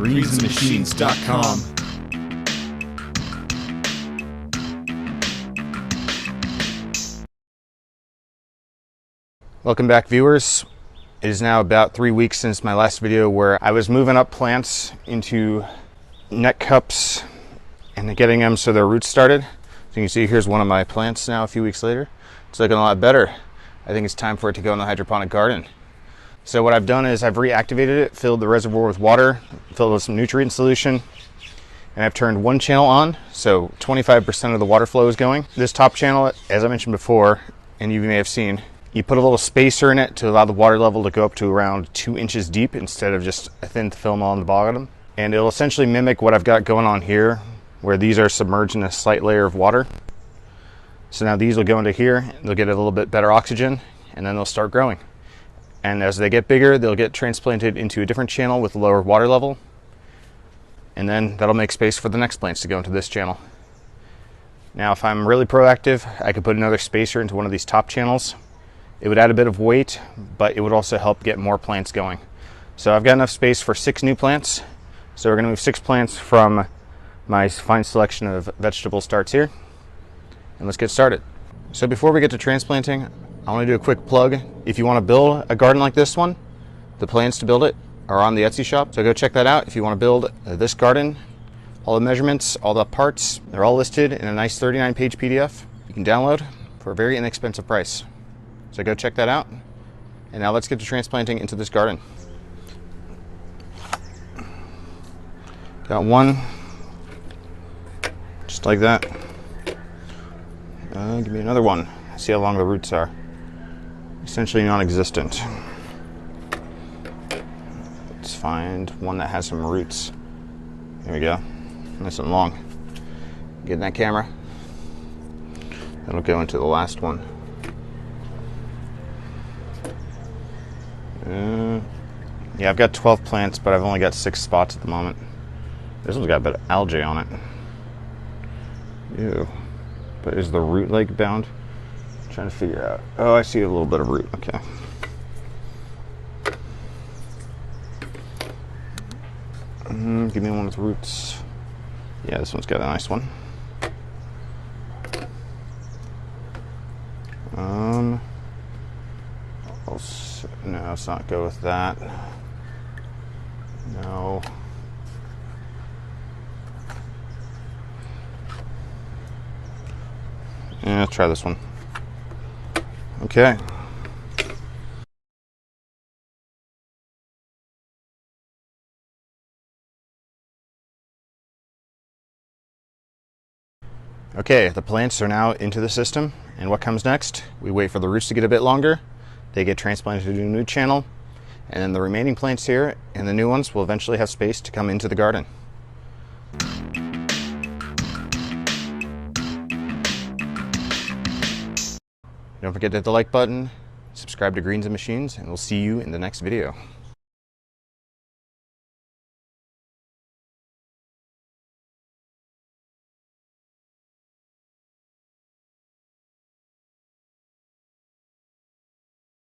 greensandmachines.com. Welcome back, viewers. It is now about 3 weeks since my last video where I was moving up plants into net cups and getting them so their roots started. So you can see here's one of my plants now a few weeks later. It's looking a lot better. I think it's time for it to go in the hydroponic garden. So what I've done is I've reactivated it, filled the reservoir with water, filled it with some nutrient solution, and I've turned one channel on, so 25% of the water flow is going. This top channel, as I mentioned before, and you may have seen, you put a little spacer in it to allow the water level to go up to around 2 inches deep instead of just a thin film on the bottom. And it'll essentially mimic what I've got going on here, where these are submerged in a slight layer of water. So now these will go into here, they'll get a little bit better oxygen, and then they'll start growing. And as they get bigger, they'll get transplanted into a different channel with a lower water level. And then that'll make space for the next plants to go into this channel. Now, if I'm really proactive, I could put another spacer into one of these top channels. It would add a bit of weight, but it would also help get more plants going. So I've got enough space for 6 new plants. So we're gonna move 6 plants from my fine selection of vegetable starts here. And let's get started. So before we get to transplanting, I want to do a quick plug. If you want to build a garden like this one, the plans to build it are on the Etsy shop. So go check that out if you want to build this garden. All the measurements, all the parts, they're all listed in a nice 39-page PDF you can download for a very inexpensive price. So go check that out. And now let's get to transplanting into this garden. Got one, just like that. Give me another one. See how long the roots are. Essentially non-existent. Let's find one that has some roots. There we go. Nice and long. Get in that camera. That'll go into the last one. Yeah, I've got 12 plants, but I've only got 6 spots at the moment. This one's got a bit of algae on it. Ew. But is the root like bound? I'm trying to figure out. Oh, I see a little bit of root. Okay. Give me one with roots. Yeah, this one's got a nice one. No, let's not go with that. No. Yeah, let's try this one. Okay. Okay, the plants are now into the system, and what comes next? We wait for the roots to get a bit longer, they get transplanted to a new channel, and then the remaining plants here and the new ones will eventually have space to come into the garden. Don't forget to hit the like button, subscribe to Greens and Machines, and we'll see you in the next video.